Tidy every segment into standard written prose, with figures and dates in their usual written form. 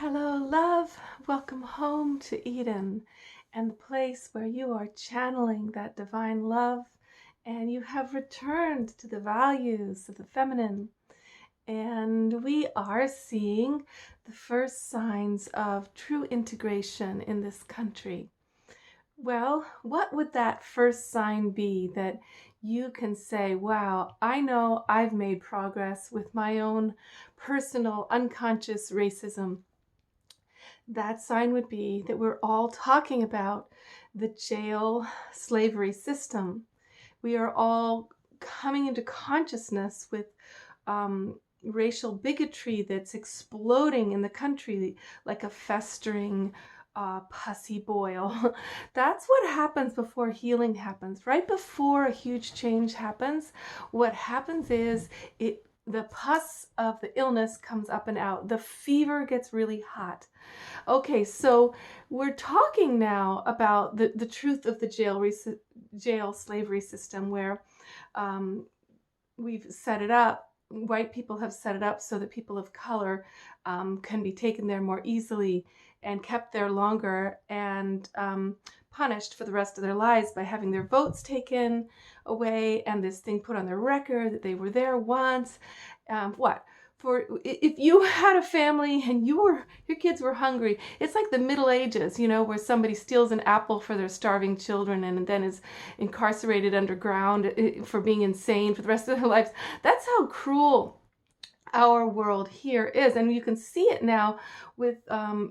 Hello, love. Welcome home to Eden and the place where you are channeling that divine love and you have returned to the values of the feminine. And we are seeing the first signs of true integration in this country. Well, what would that first sign be that you can say, wow, I know I've made progress with my own personal unconscious racism? That sign would be that we're all talking about the jail slavery system. We are all coming into consciousness with racial bigotry that's exploding in the country like a festering pussy boil. That's what happens before healing happens. Right before a huge change happens, what happens is the pus of the illness comes up and out. The fever gets really hot. Okay, so we're talking now about the truth of the jail slavery system where we've set it up. White people have set it up so that people of color can be taken there more easily and kept there longer and punished for the rest of their lives by having their votes taken away and this thing put on their record that they were there once. For if you had a family and your kids were hungry, it's like the Middle Ages, where somebody steals an apple for their starving children and then is incarcerated underground for being insane for the rest of their lives. That's how cruel our world here is. And you can see it now with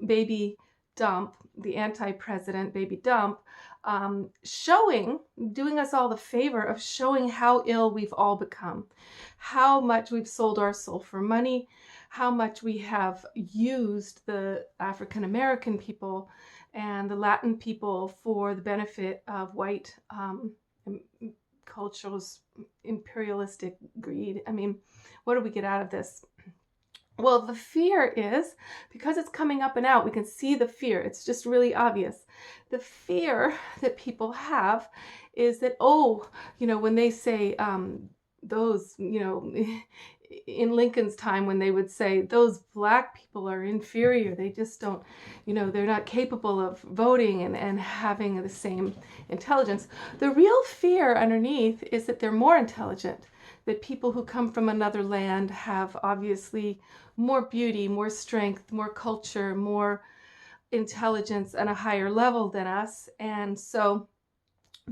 Baby Dump, the anti-president Baby Dump, doing us all the favor of showing how ill we've all become, how much we've sold our soul for money, how much we have used the African American people and the Latin people for the benefit of white culture's imperialistic greed. I mean, what do we get out of this? Well, the fear is, because it's coming up and out, we can see the fear. It's just really obvious. The fear that people have is that, when they say those, in Lincoln's time when they would say those black people are inferior, they just don't, they're not capable of voting and having the same intelligence. The real fear underneath is that they're more intelligent, that people who come from another land have obviously more beauty, more strength, more culture, more intelligence and a higher level than us. And so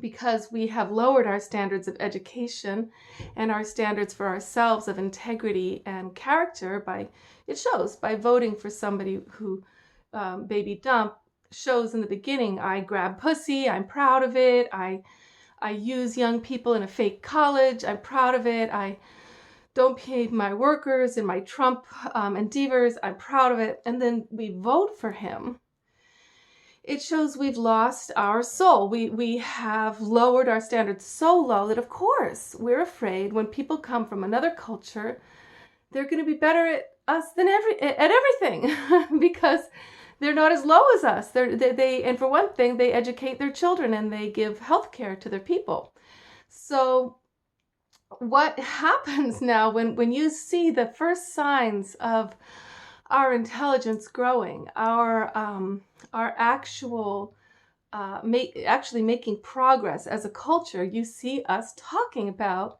because we have lowered our standards of education and our standards for ourselves of integrity and character it shows by voting for somebody who Baby Dump shows in the beginning, I grab pussy, I'm proud of it, I use young people in a fake college, I'm proud of it, I don't pay my workers in my Trump endeavors, I'm proud of it, and then we vote for him. It shows we've lost our soul. We have lowered our standards so low that, of course, we're afraid when people come from another culture, they're going to be better at us than at everything because they're not as low as us. And for one thing, they educate their children and they give health care to their people. So what happens now when you see the first signs of our intelligence growing, our actually making progress as a culture, you see us talking about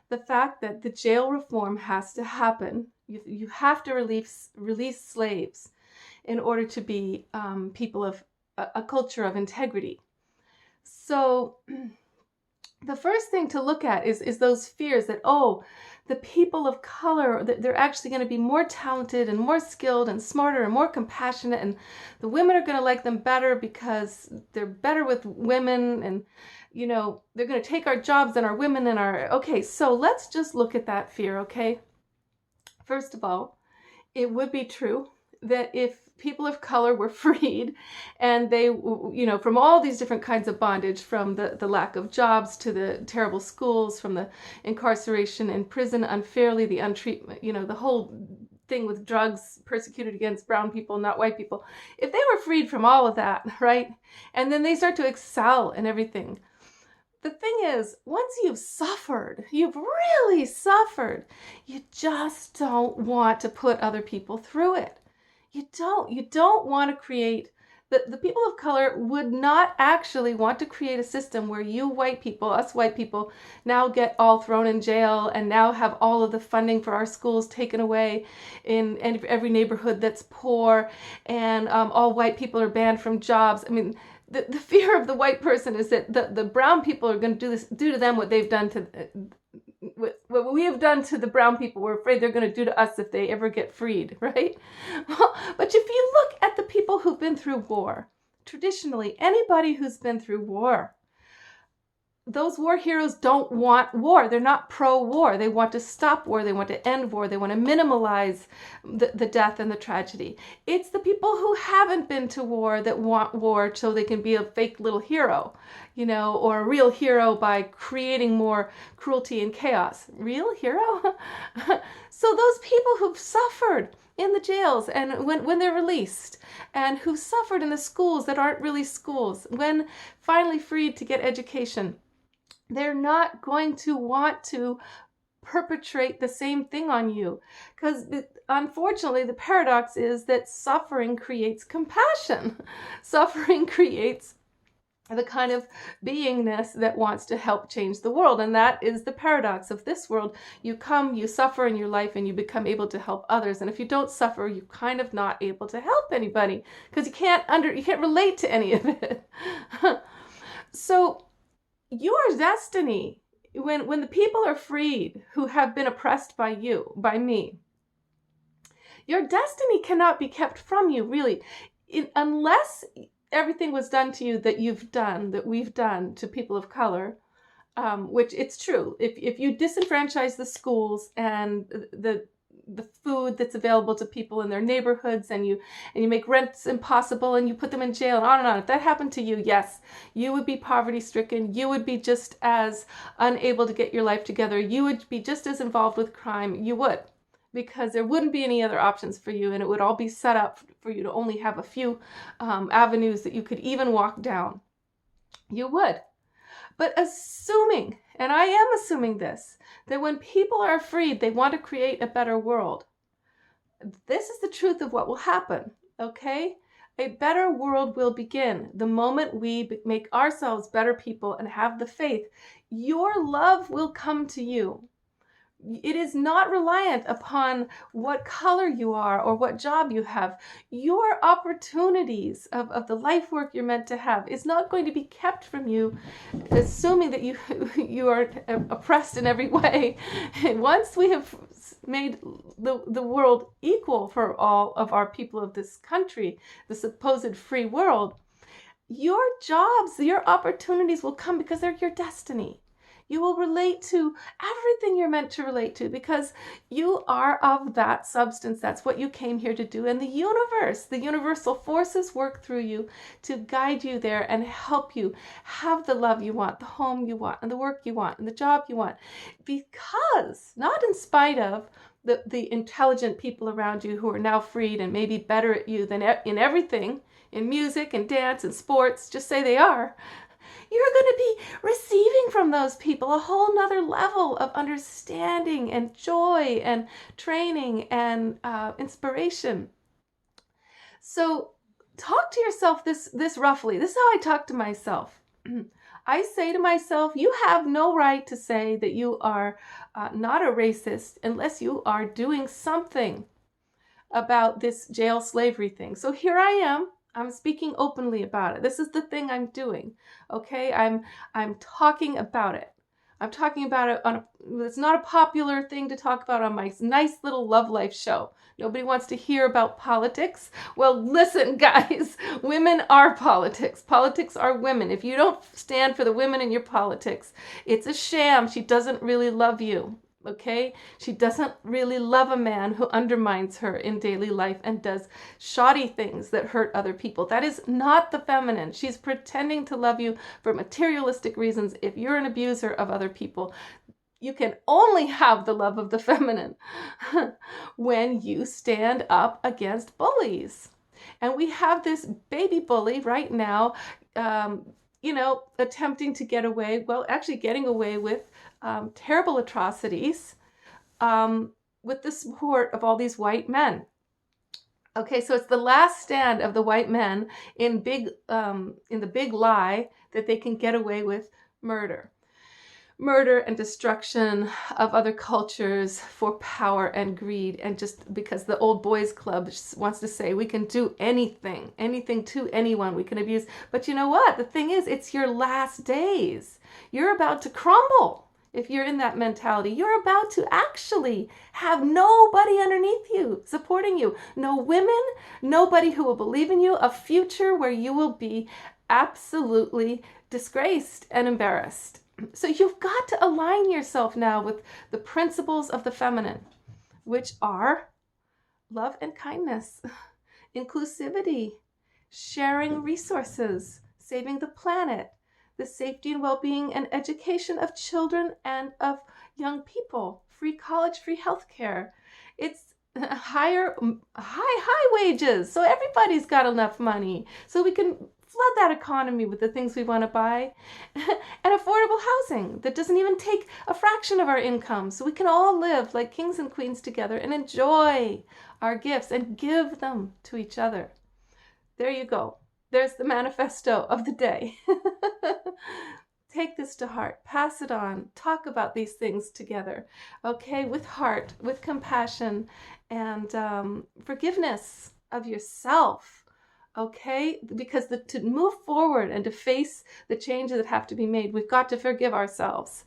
the fact that the jail reform has to happen. You have to release slaves in order to be people of a culture of integrity. So the first thing to look at is those fears that, the people of color, they're actually going to be more talented and more skilled and smarter and more compassionate, and the women are going to like them better because they're better with women, and they're going to take our jobs and our women and okay, so let's just look at that fear, okay? First of all, it would be true that if people of color were freed and they, from all these different kinds of bondage, from the lack of jobs to the terrible schools, from the incarceration in prison unfairly, the untreatment, the whole thing with drugs persecuted against brown people, not white people, if they were freed from all of that, right? And then they start to excel in everything. The thing is, once you've really suffered, you just don't want to put other people through it. You don't want to create, the people of color would not actually want to create a system where you white people, us white people, now get all thrown in jail and now have all of the funding for our schools taken away in every neighborhood that's poor, and all white people are banned from jobs. I mean, the fear of the white person is that the brown people are going to do to them what they've done to what we have done to the brown people. We're afraid they're going to do to us if they ever get freed, right? But if you look at the people who've been through war, traditionally, anybody who's been through war, those war heroes don't want war. They're not pro-war. They want to stop war. They want to end war. They want to minimize the death and the tragedy. It's the people who haven't been to war that want war so they can be a fake little hero, or a real hero by creating more cruelty and chaos. Real hero? So those people who've suffered in the jails and when they're released, and who've suffered in the schools that aren't really schools, when finally freed to get education, they're not going to want to perpetrate the same thing on you, because unfortunately the paradox is that suffering creates compassion. Suffering creates the kind of beingness that wants to help change the world, and that is the paradox of this world. You come, you suffer in your life, and you become able to help others. And if you don't suffer, you're kind of not able to help anybody, because you can't relate to any of it. So your destiny, when the people are freed who have been oppressed by you, by me, your destiny cannot be kept from you, really, unless everything was done to you that we've done to people of color, which it's true. If you disenfranchise the schools and the food that's available to people in their neighborhoods, and you make rents impossible, and you put them in jail, and on, if that happened to you, yes, you would be poverty stricken. You would be just as unable to get your life together. You would be just as involved with crime. You would, because there wouldn't be any other options for you, and it would all be set up for you to only have a few avenues that you could even walk down. You would. But assuming, and I am assuming this, that when people are freed, they want to create a better world. This is the truth of what will happen, okay? A better world will begin the moment we make ourselves better people and have the faith. Your love will come to you. It is not reliant upon what color you are or what job you have. Your opportunities of the life work you're meant to have is not going to be kept from you, assuming that you are oppressed in every way. And once we have made the world equal for all of our people of this country, the supposed free world, your jobs, your opportunities will come because they're your destiny. You will relate to everything you're meant to relate to because you are of that substance. That's what you came here to do. And the universe, the universal forces work through you to guide you there and help you have the love you want, the home you want, and the work you want, and the job you want. Because, not in spite of the intelligent people around you who are now freed and maybe better at you than in everything, in music and dance and sports, just say they are. You're going to be receiving from those people a whole nother level of understanding and joy and training and inspiration. So talk to yourself this roughly. This is how I talk to myself. I say to myself, you have no right to say that you are not a racist unless you are doing something about this jail slavery thing. So here I am. I'm speaking openly about it. This is the thing I'm doing. Okay, I'm talking about it. I'm talking about it it's not a popular thing to talk about on my nice little Love Life show. Nobody wants to hear about politics. Well, listen, guys, women are politics. Politics are women. If you don't stand for the women in your politics, it's a sham. She doesn't really love you. Okay? She doesn't really love a man who undermines her in daily life and does shoddy things that hurt other people. That is not the feminine. She's pretending to love you for materialistic reasons. If you're an abuser of other people, you can only have the love of the feminine when you stand up against bullies. And we have this baby bully right now, attempting to get away, actually getting away with terrible atrocities with the support of all these white men. Okay, so it's the last stand of the white men in the big lie that they can get away with murder. Murder and destruction of other cultures for power and greed, and just because the old boys club wants to say we can do anything to anyone, we can abuse. But you know what? The thing is, it's your last days. You're about to crumble. If you're in that mentality, you're about to actually have nobody underneath you supporting you. No women, nobody who will believe in you, a future where you will be absolutely disgraced and embarrassed. So you've got to align yourself now with the principles of the feminine, which are love and kindness, inclusivity, sharing resources, saving the planet, the safety and well-being and education of children and of young people, free college, free healthcare. It's high wages, so everybody's got enough money, so we can flood that economy with the things we want to buy, and affordable housing that doesn't even take a fraction of our income, so we can all live like kings and queens together and enjoy our gifts and give them to each other. There you go. There's the manifesto of the day. Take this to heart, pass it on, talk about these things together, okay, with heart, with compassion, and forgiveness of yourself, okay, because to move forward and to face the changes that have to be made, we've got to forgive ourselves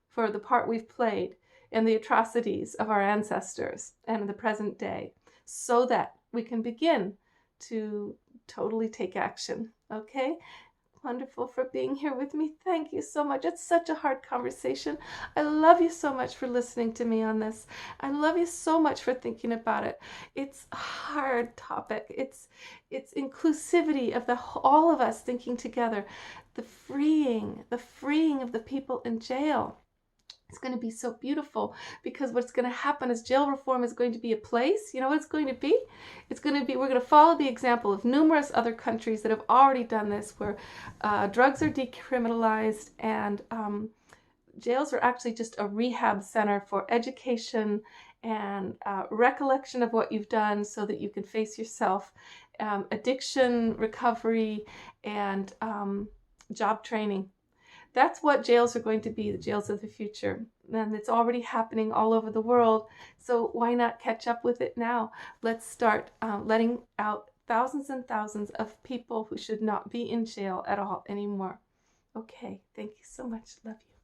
for the part we've played in the atrocities of our ancestors and in the present day, so that we can begin to totally take action, okay? Wonderful for being here with me. Thank you so much. It's such a hard conversation. I love you so much for listening to me on this. I love you so much for thinking about it. It's a hard topic. It's inclusivity of all of us thinking together. The freeing of the people in jail. It's going to be so beautiful, because what's going to happen is jail reform is going to be a place. You know what it's going to be? It's going to be, we're going to follow the example of numerous other countries that have already done this, where drugs are decriminalized, and jails are actually just a rehab center for education and recollection of what you've done so that you can face yourself, addiction recovery, and job training. That's what jails are going to be, the jails of the future. And it's already happening all over the world. So why not catch up with it now? Let's start letting out thousands and thousands of people who should not be in jail at all anymore. Okay, thank you so much. Love you.